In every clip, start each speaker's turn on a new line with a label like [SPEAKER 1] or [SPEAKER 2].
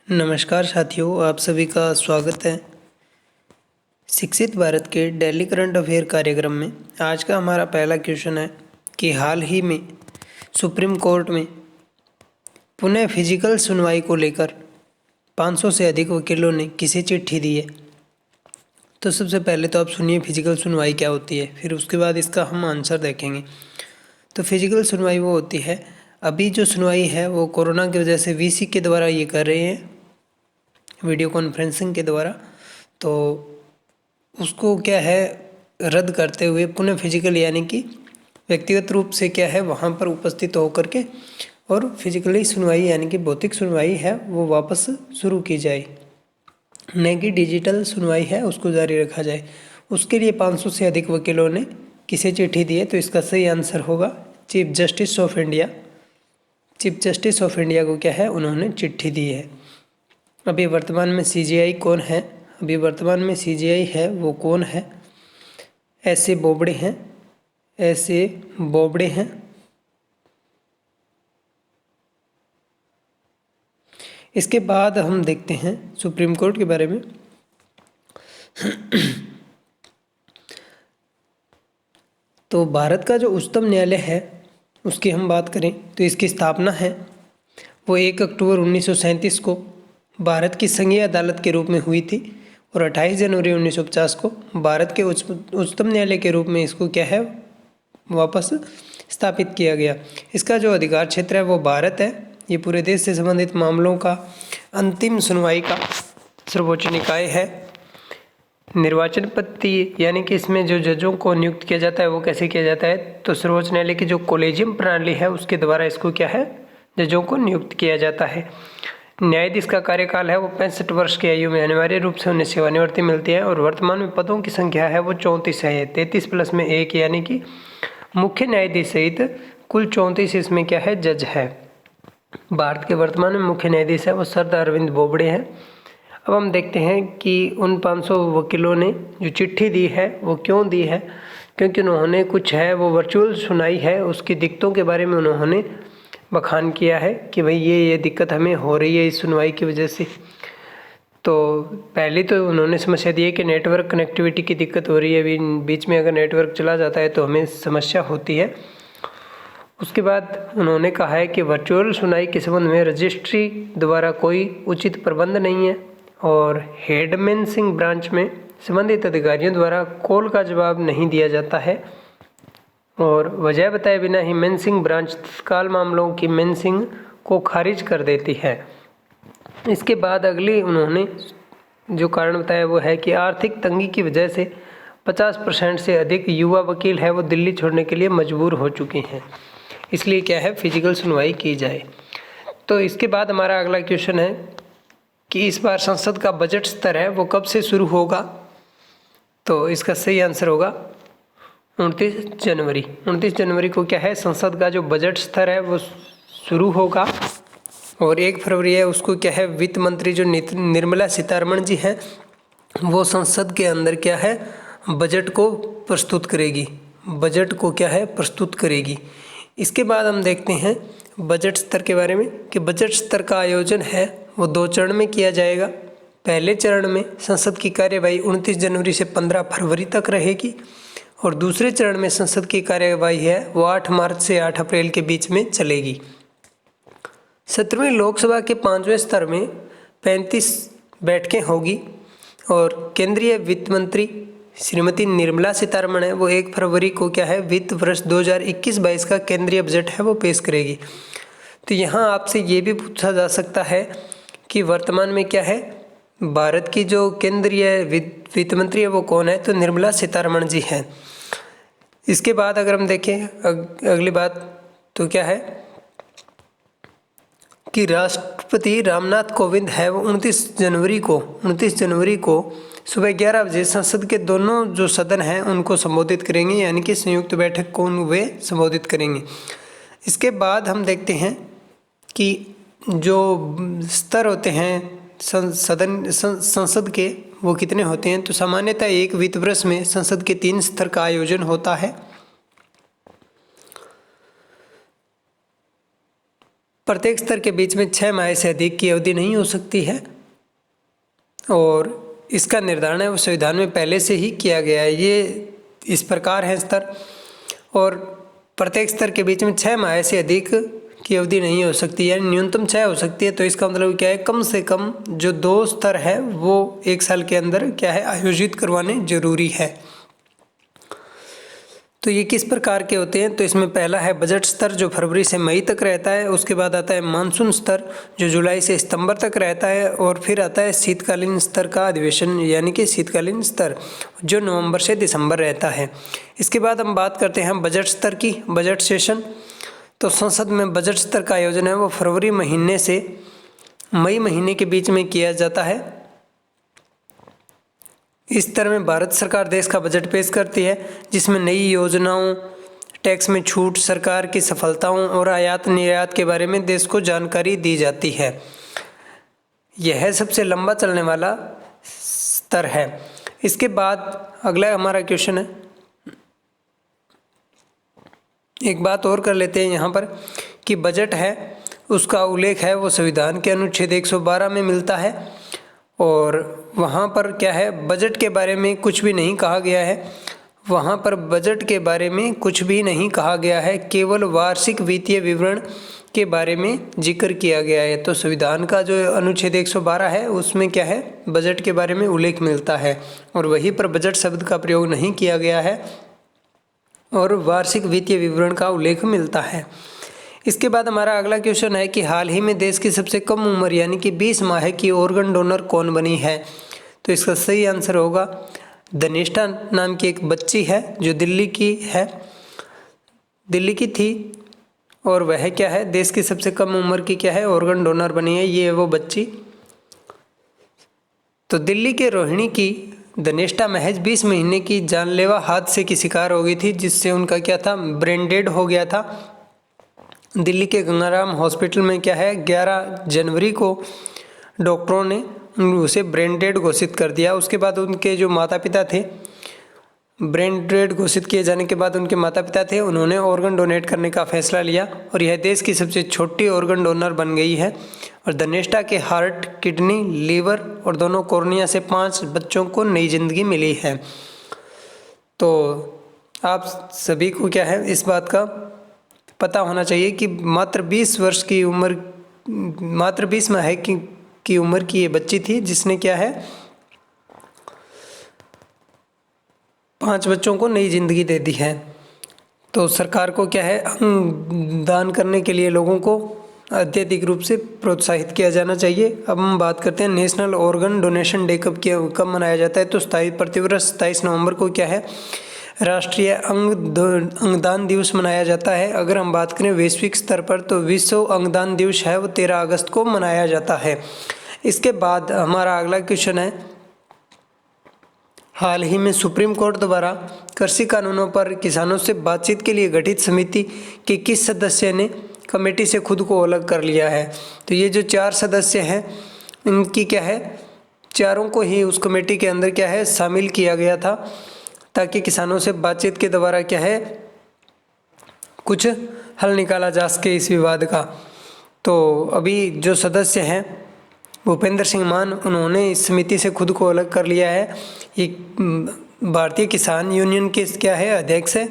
[SPEAKER 1] नमस्कार साथियों, आप सभी का स्वागत है शिक्षित भारत के डेली करंट अफेयर कार्यक्रम में। आज का हमारा पहला क्वेश्चन है कि हाल ही में सुप्रीम कोर्ट में पुनः फिजिकल सुनवाई को लेकर 500 से अधिक वकीलों ने किसे चिट्ठी दी है। तो सबसे पहले तो आप सुनिए फिजिकल सुनवाई क्या होती है, फिर उसके बाद इसका हम आंसर देखेंगे। तो फिजिकल सुनवाई वो होती है, अभी जो सुनवाई है वो कोरोना की वजह से वीसी के द्वारा ये कर रहे हैं, वीडियो कॉन्फ्रेंसिंग के द्वारा। तो उसको क्या है रद्द करते हुए पुनः फिजिकल यानी कि व्यक्तिगत रूप से क्या है वहाँ पर उपस्थित होकर के और फिजिकली सुनवाई यानी कि भौतिक सुनवाई है वो वापस शुरू की जाए, न कि डिजिटल सुनवाई है उसको जारी रखा जाए। उसके लिए 500 से अधिक वकीलों ने किसे चिट्ठी दी है। तो इसका सही आंसर होगा chief justice of India. Chief justice of India को क्या है उन्होंने चिट्ठी दी है। अभी वर्तमान में सीजेआई कौन है? अभी वर्तमान में सीजेआई है वो कौन है? ऐसे बोबड़े हैं, ऐसे बोबड़े हैं। इसके बाद हम देखते हैं सुप्रीम कोर्ट के बारे में। तो भारत का जो उच्चतम न्यायालय है उसकी हम बात करें तो इसकी स्थापना है वो 1 अक्टूबर 1937 को भारत की संघीय अदालत के रूप में हुई थी और 28 जनवरी 1950 को भारत के उच्चतम न्यायालय के रूप में इसको क्या है वापस स्थापित किया गया। इसका जो अधिकार क्षेत्र है वो भारत है। ये पूरे देश से संबंधित मामलों का अंतिम सुनवाई का सर्वोच्च निकाय है। निर्वाचन पद्धति यानी कि इसमें जो जजों को नियुक्त किया जाता है वो कैसे किया जाता है, तो सर्वोच्च न्यायालय की जो कोलेजियम प्रणाली है उसके द्वारा इसको क्या है जजों को नियुक्त किया जाता है। न्यायाधीश का कार्यकाल है वो 65 वर्ष की आयु में अनिवार्य रूप से उन्हें सेवानिवृत्ति मिलती है और वर्तमान में पदों की संख्या है वो 34 है। 33 प्लस में 1 यानी कि मुख्य न्यायाधीश सहित कुल 34 इसमें क्या है जज है। भारत के वर्तमान में मुख्य न्यायाधीश है वो सर अरविंद बोबड़े हैं। अब हम देखते हैं कि उन 500 वकीलों ने जो चिट्ठी दी है वो क्यों दी है, क्योंकि उन्होंने कुछ है वो वर्चुअल सुनाई है, उसकी दिक्कतों के बारे में उन्होंने बखान किया है कि भाई ये दिक्कत हमें हो रही है इस सुनवाई की वजह से। तो पहले तो उन्होंने समस्या दी है कि नेटवर्क कनेक्टिविटी की दिक्कत हो रही है, बीच में अगर नेटवर्क चला जाता है तो हमें समस्या होती है। उसके बाद उन्होंने कहा है कि वर्चुअल सुनवाई के संबंध में रजिस्ट्री द्वारा कोई उचित प्रबंध नहीं है और हेडमेंसिंग ब्रांच में संबंधित अधिकारियों द्वारा कॉल का जवाब नहीं दिया जाता है और वजह बताए बिना ही मेंसिंग ब्रांच तत्काल मामलों की मेंसिंग को खारिज कर देती है। इसके बाद अगली उन्होंने जो कारण बताया वो है कि आर्थिक तंगी की वजह से 50% से अधिक युवा वकील है वो दिल्ली छोड़ने के लिए मजबूर हो चुके हैं, इसलिए क्या है फिजिकल सुनवाई की जाए। तो इसके बाद हमारा अगला क्वेश्चन है कि इस बार संसद का बजट स्तर है वो कब से शुरू होगा। तो इसका सही आंसर होगा 29 जनवरी। 29 जनवरी को क्या है संसद का जो बजट स्तर है वो शुरू होगा और 1 फरवरी है उसको क्या है वित्त मंत्री जो निर्मला सीतारमण जी हैं वो संसद के अंदर क्या है बजट को प्रस्तुत करेगी, बजट को क्या है प्रस्तुत करेगी। इसके बाद हम देखते हैं बजट स्तर के बारे में कि बजट स्तर का आयोजन है वो 2 चरण में किया जाएगा। पहले चरण में संसद की कार्यवाही 29 जनवरी से 15 फरवरी तक रहेगी और दूसरे चरण में संसद की कार्यवाही है वो 8 मार्च से 8 अप्रैल के बीच में चलेगी। 17वीं लोकसभा के 5वें स्तर में 35 बैठकें होगी और केंद्रीय वित्त मंत्री श्रीमती निर्मला सीतारमण है वो 1 फरवरी को क्या है वित्त वर्ष 2021-22 का केंद्रीय बजट है वो पेश करेगी। तो यहाँ आपसे ये भी पूछा जा सकता है कि वर्तमान में क्या है भारत की जो केंद्रीय वित्त मंत्री है वो कौन है, तो निर्मला सीतारमण जी हैं। इसके बाद अगर हम देखें अगली बात तो क्या है कि राष्ट्रपति रामनाथ कोविंद है वो 29 जनवरी को सुबह 11 बजे संसद के दोनों जो सदन हैं उनको संबोधित करेंगे, यानी कि संयुक्त बैठक को वे संबोधित करेंगे। इसके बाद हम देखते हैं कि जो स्तर होते हैं संसद के वो कितने होते हैं। तो सामान्यतः एक वित्त वर्ष में संसद के 3 स्तर का आयोजन होता है। प्रत्येक स्तर के बीच में 6 माह से अधिक की अवधि नहीं हो सकती है और इसका निर्धारण है वो संविधान में पहले से ही किया गया है। ये इस प्रकार है स्तर, और प्रत्येक स्तर के बीच में 6 माह से अधिक की अवधि नहीं हो सकती, यानी न्यूनतम 6 हो सकती है। तो इसका मतलब क्या है, कम से कम जो 2 स्तर है वो 1 साल के अंदर क्या है आयोजित करवाने जरूरी है। तो ये किस प्रकार के होते हैं, तो इसमें पहला है बजट स्तर जो फरवरी से मई तक रहता है, उसके बाद आता है मानसून स्तर जो जुलाई से सितंबर तक रहता है, और फिर आता है शीतकालीन स्तर का अधिवेशन यानी कि शीतकालीन स्तर जो नवंबर से दिसंबर रहता है। इसके बाद हम बात करते हैं बजट स्तर की, बजट सेशन। तो संसद में बजट स्तर का आयोजन है वो फरवरी महीने से मई महीने के बीच में किया जाता है। इस तरह में भारत सरकार देश का बजट पेश करती है जिसमें नई योजनाओं, टैक्स में छूट, सरकार की सफलताओं और आयात निर्यात के बारे में देश को जानकारी दी जाती है। यह सबसे लंबा चलने वाला स्तर है। इसके बाद अगला हमारा क्वेश्चन है, एक बात और कर लेते हैं यहाँ पर कि बजट है उसका उल्लेख है वो संविधान के अनुच्छेद 112 में मिलता है, और वहाँ पर क्या है बजट के बारे में कुछ भी नहीं कहा गया है। वहाँ पर बजट के बारे में कुछ भी नहीं कहा गया है, केवल वार्षिक वित्तीय विवरण के बारे में जिक्र किया गया है। तो संविधान का जो अनुच्छेद 112 है उसमें क्या है बजट के बारे में उल्लेख मिलता है, और वहीं पर बजट शब्द का प्रयोग नहीं किया गया है और वार्षिक वित्तीय विवरण का उल्लेख मिलता है। इसके बाद हमारा अगला क्वेश्चन है कि हाल ही में देश की सबसे कम उम्र यानी कि 20 माह की ऑर्गन डोनर कौन बनी है। तो इसका सही आंसर होगा धनिष्ठा नाम की एक बच्ची है जो दिल्ली की थी, और वह क्या है देश की सबसे कम उम्र की क्या है ऑर्गन डोनर बनी है, ये है वो बच्ची। तो दिल्ली के रोहिणी की धनिष्ठा महज 20 महीने की जानलेवा हादसे की शिकार हो गई थी, जिससे उनका क्या था ब्रेन डेड हो गया था। दिल्ली के गंगाराम हॉस्पिटल में क्या है 11 जनवरी को डॉक्टरों ने उसे ब्रेन डेड घोषित कर दिया। उसके बाद उनके जो माता पिता थे, ब्रेन डेड घोषित किए जाने के बाद उनके माता पिता थे उन्होंने ऑर्गन डोनेट करने का फैसला लिया, और यह देश की सबसे छोटी ऑर्गन डोनर बन गई है। और धनिष्ठा के हार्ट, किडनी, लीवर और दोनों कॉर्निया से 5 बच्चों को नई जिंदगी मिली है। तो आप सभी को क्या है इस बात का पता होना चाहिए कि मात्र 20 माह की उम्र की ये बच्ची थी जिसने क्या है 5 बच्चों को नई जिंदगी दे दी है। तो सरकार को क्या है अंग दान करने के लिए लोगों को अत्यधिक रूप से प्रोत्साहित किया जाना चाहिए। अब हम बात करते हैं नेशनल ऑर्गन डोनेशन डे कब मनाया जाता है। तो प्रतिवर्ष 27 नवंबर को क्या है राष्ट्रीय अंगदान दिवस मनाया जाता है। अगर हम बात करें वैश्विक स्तर पर तो विश्व अंगदान दिवस है वो 13 अगस्त को मनाया जाता है। इसके बाद हमारा अगला क्वेश्चन है, हाल ही में सुप्रीम कोर्ट द्वारा कृषि कानूनों पर किसानों से बातचीत के लिए गठित समिति के किस सदस्य ने कमेटी से खुद को अलग कर लिया है। तो ये जो 4 सदस्य हैं इनकी क्या है चारों को ही उस कमेटी के अंदर क्या है शामिल किया गया था, ताकि किसानों से बातचीत के द्वारा क्या है कुछ हल निकाला जा सके इस विवाद का। तो अभी जो सदस्य हैं भूपेंद्र सिंह मान उन्होंने इस समिति से खुद को अलग कर लिया है। ये भारतीय किसान यूनियन के क्या है अध्यक्ष है,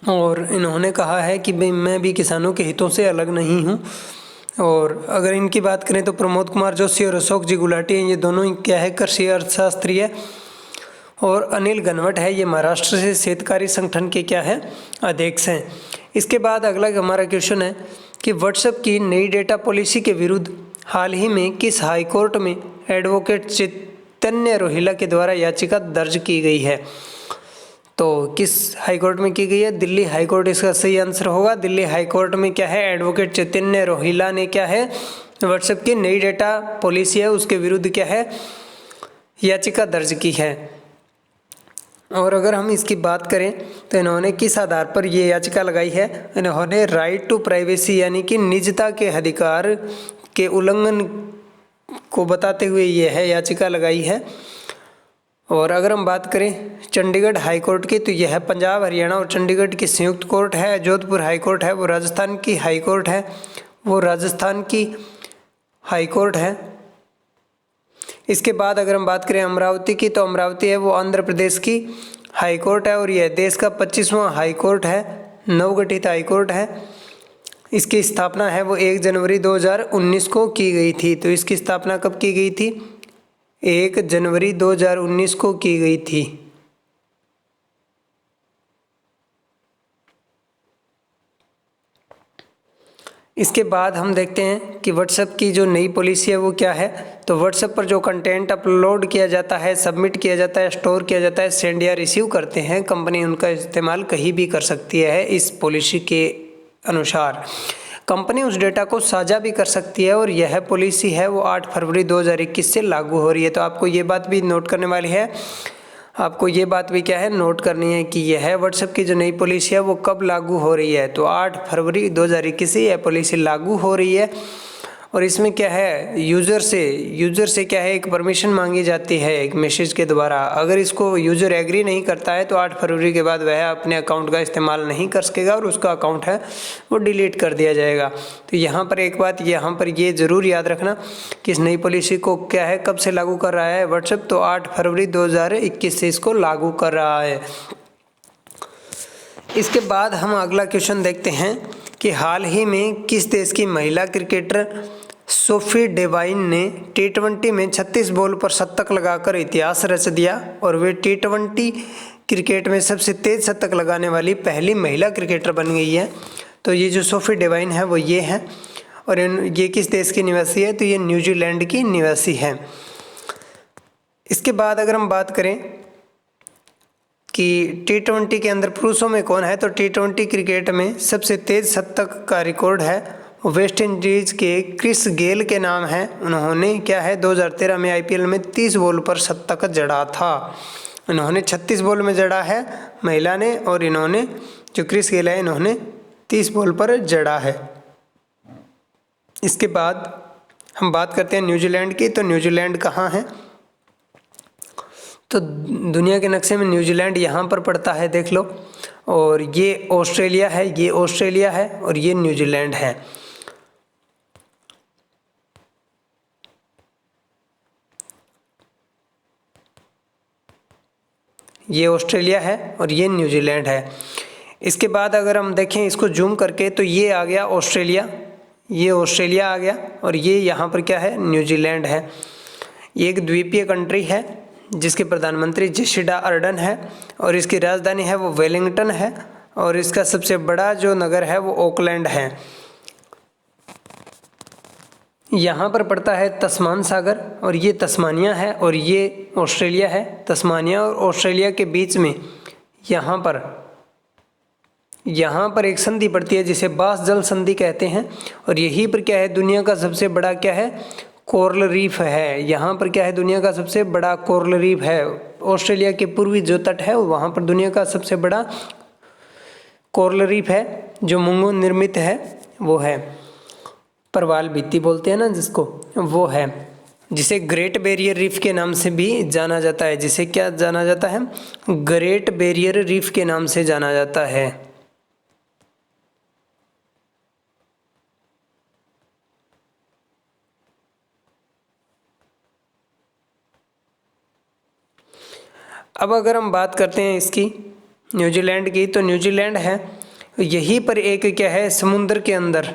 [SPEAKER 1] और इन्होंने कहा है कि मैं भी किसानों के हितों से अलग नहीं हूँ। और अगर इनकी बात करें तो प्रमोद कुमार जोशी और अशोक जी गुलाटी हैं, ये दोनों क्या है कृषि अर्थशास्त्री है। और अनिल घनवट है ये महाराष्ट्र से शेतकारी संगठन के क्या है अध्यक्ष हैं। इसके बाद अगला हमारा क्वेश्चन है कि व्हाट्सएप की नई डेटा पॉलिसी के विरुद्ध हाल ही में किस हाईकोर्ट में एडवोकेट चैतन्य रोहिला के द्वारा याचिका दर्ज की गई है। तो किस हाईकोर्ट में की गई है, दिल्ली हाईकोर्ट इसका सही आंसर होगा। दिल्ली हाईकोर्ट में क्या है एडवोकेट चैतन्य रोहिला ने क्या है व्हाट्सएप की नई डेटा पॉलिसी है उसके विरुद्ध क्या है याचिका दर्ज की है। और अगर हम इसकी बात करें तो इन्होंने किस आधार पर ये याचिका लगाई है, इन्होंने राइट टू प्राइवेसी यानी कि निजता के अधिकार के उल्लंघन को बताते हुए ये है याचिका लगाई है। और अगर हम बात करें चंडीगढ़ हाई कोर्ट की, तो यह पंजाब, हरियाणा और चंडीगढ़ की संयुक्त कोर्ट है। जोधपुर हाई कोर्ट है वो राजस्थान की हाई कोर्ट है, वो राजस्थान की हाई कोर्ट है। इसके बाद अगर हम बात करें अमरावती की, तो अमरावती है वो आंध्र प्रदेश की हाई कोर्ट है और यह देश का 25वां हाई कोर्ट है, नवगठित हाई कोर्ट है। इसकी स्थापना है वो 1 जनवरी 2019 को की गई थी। तो इसकी स्थापना कब की गई थी? 1 जनवरी 2019 को की गई थी। इसके बाद हम देखते हैं कि व्हाट्सएप की जो नई पॉलिसी है वो क्या है। तो व्हाट्सएप पर जो कंटेंट अपलोड किया जाता है, सबमिट किया जाता है, स्टोर किया जाता है, सेंड या रिसीव करते हैं, कंपनी उनका इस्तेमाल कहीं भी कर सकती है। इस पॉलिसी के अनुसार कंपनी उस डेटा को साझा भी कर सकती है और यह पॉलिसी है वो 8 फरवरी 2021 से लागू हो रही है। तो आपको ये बात भी नोट करने वाली है, आपको ये बात भी क्या है नोट करनी है कि यह व्हाट्सएप की जो नई पॉलिसी है वो कब लागू हो रही है। तो 8 फरवरी 2021 से यह पॉलिसी लागू हो रही है। और इसमें क्या है, यूज़र से क्या है एक परमिशन मांगी जाती है एक मैसेज के द्वारा। अगर इसको यूज़र एग्री नहीं करता है तो 8 फरवरी के बाद वह अपने अकाउंट का इस्तेमाल नहीं कर सकेगा और उसका अकाउंट है वो डिलीट कर दिया जाएगा। तो यहाँ पर एक बात यहाँ पर ये ज़रूर याद रखना कि इस नई पॉलिसी को क्या है कब से लागू कर रहा है व्हाट्सएप, तो 8 फरवरी 2021 से इसको लागू कर रहा है। इसके बाद हम अगला क्वेश्चन देखते हैं कि हाल ही में किस देश की महिला क्रिकेटर सोफी डेवाइन ने T20 में 36 बॉल पर शतक लगाकर इतिहास रच दिया और वे T20 क्रिकेट में सबसे तेज शतक लगाने वाली पहली महिला क्रिकेटर बन गई है। तो ये जो सोफी डेवाइन है वो ये है और ये किस देश की निवासी है? तो ये न्यूजीलैंड की निवासी है। इसके बाद अगर हम बात करें कि T20 के अंदर पुरुषों में कौन है, तो T20 क्रिकेट में सबसे तेज शतक का रिकॉर्ड है वेस्ट इंडीज़ के क्रिस गेल के नाम है। उन्होंने क्या है 2013 में IPL में 30 बॉल पर शतक जड़ा था। इन्होंने 36 बॉल में जड़ा है महिला ने और इन्होंने जो क्रिस गेल है इन्होंने 30 बॉल पर जड़ा है। इसके बाद हम बात करते हैं न्यूजीलैंड की। तो न्यूजीलैंड कहाँ है? तो दुनिया के नक्शे में न्यूजीलैंड यहाँ पर पड़ता है, देख लो। और ये ऑस्ट्रेलिया है, ये ऑस्ट्रेलिया है और ये न्यूजीलैंड है। ये ऑस्ट्रेलिया है और ये न्यूजीलैंड है। इसके बाद अगर हम देखें इसको जूम करके, तो ये आ गया ऑस्ट्रेलिया, ये ऑस्ट्रेलिया आ गया और ये यहाँ पर क्या है न्यूजीलैंड है। ये एक द्वीपीय कंट्री है जिसके प्रधानमंत्री जेसिंडा अर्डन है और इसकी राजधानी है वो वेलिंगटन है और इसका सबसे बड़ा जो नगर है वो ओकलैंड है। यहाँ पर पड़ता है तस्मान सागर और ये तस्मानिया है और ये ऑस्ट्रेलिया है। तस्मानिया और ऑस्ट्रेलिया के बीच में यहाँ पर एक संधि पड़ती है जिसे बास जल संधि कहते हैं और यहीं पर क्या है दुनिया का सबसे बड़ा क्या है कोरल रीफ है। यहाँ पर क्या है दुनिया का सबसे बड़ा कोरल रीफ है। ऑस्ट्रेलिया के पूर्वी जो तट है वहाँ पर दुनिया का सबसे बड़ा कोरल रीफ है जो मुंगो निर्मित है, वो है प्रवाल भित्ति बोलते हैं ना जिसको, वो है, जिसे ग्रेट बैरियर रीफ के नाम से भी जाना जाता है। जिसे क्या जाना जाता है? ग्रेट बैरियर रीफ के नाम से जाना जाता है। अब अगर हम बात करते हैं इसकी न्यूजीलैंड की, तो न्यूजीलैंड है यहीं पर एक क्या है समुद्र के अंदर,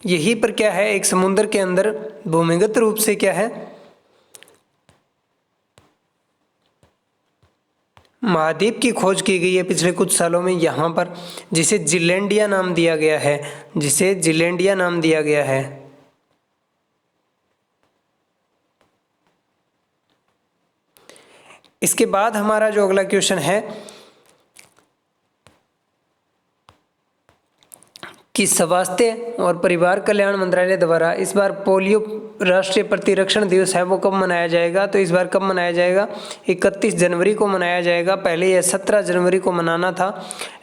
[SPEAKER 1] यहीं पर क्या है एक समुद्र के अंदर भूमिगत रूप से क्या है महाद्वीप की खोज की गई है पिछले कुछ सालों में यहाँ पर, जिसे जिलैंडिया नाम दिया गया है, जिसे जिलैंडिया नाम दिया गया है। इसके बाद हमारा जो अगला क्वेश्चन है कि स्वास्थ्य और परिवार कल्याण मंत्रालय द्वारा इस बार पोलियो राष्ट्रीय प्रतिरक्षण दिवस है वो कब मनाया जाएगा। तो इस बार कब मनाया जाएगा, 31 जनवरी को मनाया जाएगा। पहले यह 17 जनवरी को मनाना था,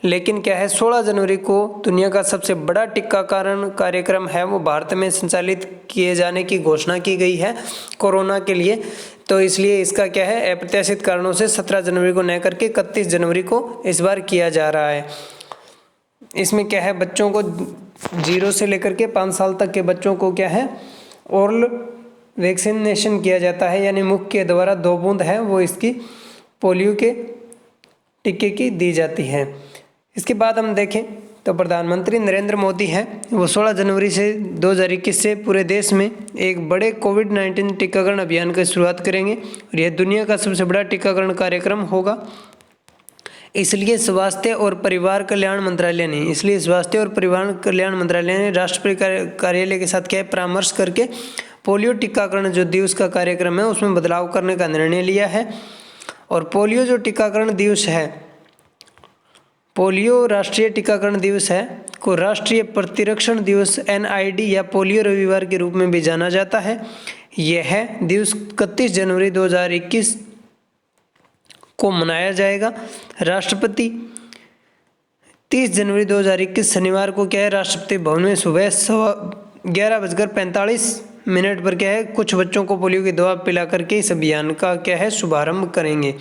[SPEAKER 1] लेकिन क्या है 16 जनवरी को दुनिया का सबसे बड़ा टीकाकरण कार्यक्रम है वो भारत में संचालित किए जाने की घोषणा की गई है कोरोना के लिए। तो इसलिए इसका क्या है, अप्रत्याशित कारणों से 17 जनवरी को न करके 31 जनवरी को इस बार किया जा रहा है। इसमें क्या है, बच्चों को 0 से लेकर के 5 साल तक के बच्चों को क्या है ओरल वैक्सीनेशन किया जाता है, यानी मुख के द्वारा 2 बूंद है वो इसकी पोलियो के टीके की दी जाती है। इसके बाद हम देखें तो प्रधानमंत्री नरेंद्र मोदी हैं वो 16 जनवरी से 2021 से पूरे देश में एक बड़े कोविड-19 टीकाकरण अभियान की शुरुआत करेंगे और यह दुनिया का सबसे बड़ा टीकाकरण कार्यक्रम होगा। इसलिए स्वास्थ्य और परिवार कल्याण मंत्रालय ने राष्ट्रपति कार्यालय के साथ क्या परामर्श करके पोलियो टीकाकरण जो दिवस का कार्यक्रम है उसमें बदलाव करने का निर्णय लिया है। और पोलियो जो टीकाकरण दिवस है, पोलियो राष्ट्रीय टीकाकरण दिवस है को राष्ट्रीय प्रतिरक्षण दिवस NID या पोलियो रविवार के रूप में भी जाना जाता है। यह दिवस 31 जनवरी 2021 को मनाया जाएगा। राष्ट्रपति 30 जनवरी 2021 शनिवार को क्या है राष्ट्रपति भवन में सुबह 11:45 पर क्या है कुछ बच्चों को पोलियो की दवा पिला करके इस अभियान का क्या है शुभारंभ करेंगे।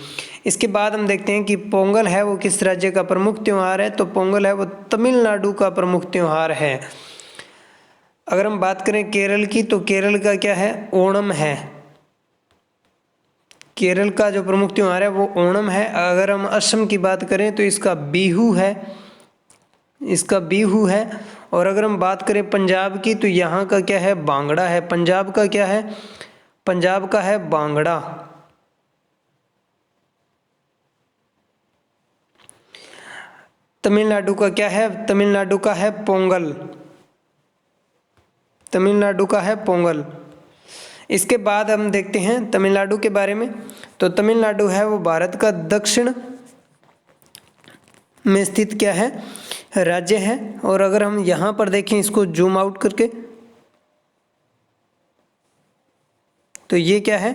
[SPEAKER 1] इसके बाद हम देखते हैं कि पोंगल है वो किस राज्य का प्रमुख त्यौहार है। तो पोंगल है वो तमिलनाडु का प्रमुख त्यौहार है। अगर हम बात करें केरल की, तो केरल का क्या है ओणम है। केरल का जो प्रमुख त्यौहार है वो ओणम है। अगर हम असम की बात करें तो इसका बिहू है। और अगर हम बात करें पंजाब की, तो यहाँ का क्या है बांगड़ा है। पंजाब का क्या है, पंजाब का है बांगड़ा। तमिलनाडु का क्या है, तमिलनाडु का है पोंगल। तमिलनाडु का है पोंगल। इसके बाद हम देखते हैं तमिलनाडु के बारे में। तो तमिलनाडु है वो भारत का दक्षिण में स्थित क्या है राज्य है। और अगर हम यहाँ पर देखें इसको जूम आउट करके, तो ये क्या है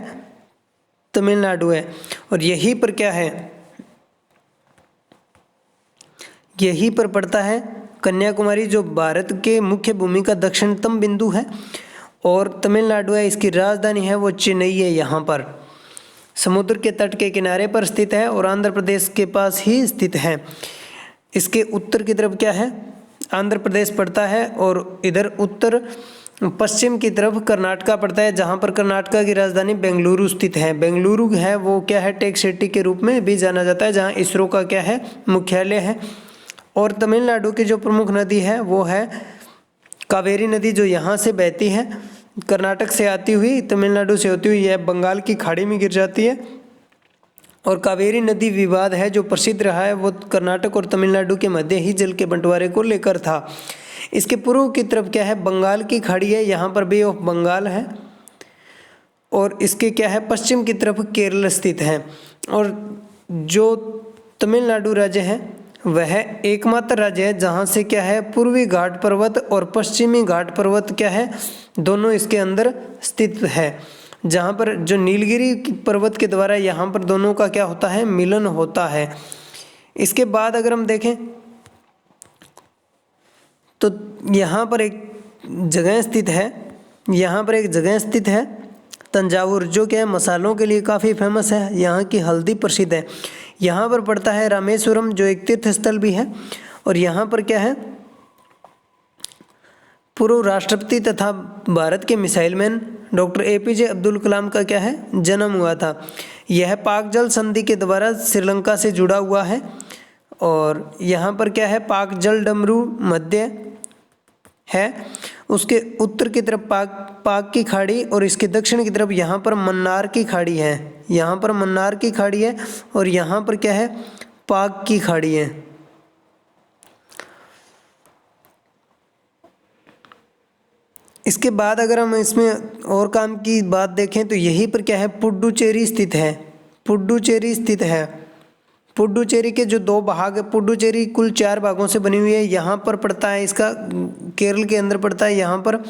[SPEAKER 1] तमिलनाडु है। और यहीं पर क्या है, यहीं पर पड़ता है कन्याकुमारी जो भारत के मुख्य भूमि का दक्षिणतम बिंदु है। और तमिलनाडु है इसकी राजधानी है वो चेन्नई है। यहाँ पर समुद्र के तट के किनारे पर स्थित है और आंध्र प्रदेश के पास ही स्थित है। इसके उत्तर की तरफ क्या है आंध्र प्रदेश पड़ता है और इधर उत्तर पश्चिम की तरफ कर्नाटका पड़ता है, जहाँ पर कर्नाटका की राजधानी बेंगलुरु स्थित है। बेंगलुरु है वो क्या है टेक सिटी के रूप में भी जाना जाता है, जहाँ इसरो का क्या है मुख्यालय है। और तमिलनाडु की जो प्रमुख नदी है वो है कावेरी नदी, जो यहाँ से बहती है कर्नाटक से आती हुई तमिलनाडु से होती हुई यह बंगाल की खाड़ी में गिर जाती है। और कावेरी नदी विवाद है जो प्रसिद्ध रहा है वो कर्नाटक और तमिलनाडु के मध्य ही जल के बंटवारे को लेकर था। इसके पूर्व की तरफ क्या है बंगाल की खाड़ी है, यहाँ पर बे ऑफ बंगाल है। और इसके क्या है पश्चिम की तरफ केरल स्थित है। और जो तमिलनाडु राज्य है वह एकमात्र राज्य है जहाँ से क्या है पूर्वी घाट पर्वत और पश्चिमी घाट पर्वत क्या है दोनों इसके अंदर स्थित है, जहाँ पर जो नीलगिरी पर्वत के द्वारा यहाँ पर दोनों का क्या होता है मिलन होता है। इसके बाद अगर हम देखें तो यहाँ पर एक जगह स्थित है तंजावुर, जो क्या है मसालों के लिए काफ़ी फेमस है। यहाँ की हल्दी प्रसिद्ध है। यहाँ पर पड़ता है रामेश्वरम जो एक तीर्थ स्थल भी है। और यहाँ पर क्या है पूर्व राष्ट्रपति तथा भारत के missile man doctor APJ Abdul Kalam का क्या है जन्म हुआ था। यह पाक जल संधि के द्वारा श्रीलंका से जुड़ा हुआ है। और यहाँ पर क्या है पाक जल डमरू मध्य है, उसके उत्तर की तरफ पाक की खाड़ी और इसके दक्षिण की तरफ यहाँ पर मन्नार की खाड़ी है। यहाँ पर मन्नार की खाड़ी है और यहाँ पर क्या है पाक की खाड़ी है। इसके बाद अगर हम इसमें और काम की बात देखें तो यहीं पर क्या है पुडुचेरी स्थित है। पुडुचेरी के जो 2 भाग है, पुडुचेरी कुल 4 भागों से बनी हुई है। यहाँ पर पड़ता है इसका, केरल के अंदर पड़ता है यहाँ पर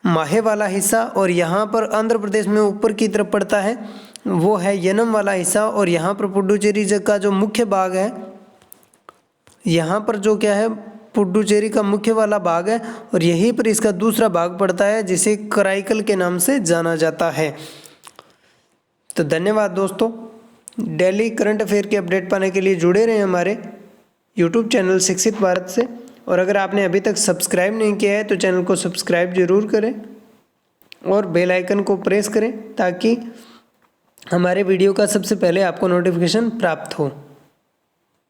[SPEAKER 1] माहे वाला हिस्सा, और यहाँ पर आंध्र प्रदेश में ऊपर की तरफ पड़ता है वो है यनम वाला हिस्सा। और यहाँ पर पुडुचेरी का जो मुख्य भाग है, यहाँ पर जो क्या है पुडुचेरी का मुख्य वाला भाग है, और यहीं पर इसका दूसरा भाग पड़ता है जिसे कराईकल के नाम से जाना जाता है। तो धन्यवाद दोस्तों। डेली करंट अफेयर के अपडेट पाने के लिए जुड़े रहें हमारे यूट्यूब चैनल शिक्षित भारत से। और अगर आपने अभी तक सब्सक्राइब नहीं किया है तो चैनल को सब्सक्राइब जरूर करें और बेल आइकन को प्रेस करें ताकि हमारे वीडियो का सबसे पहले आपको नोटिफिकेशन प्राप्त हो।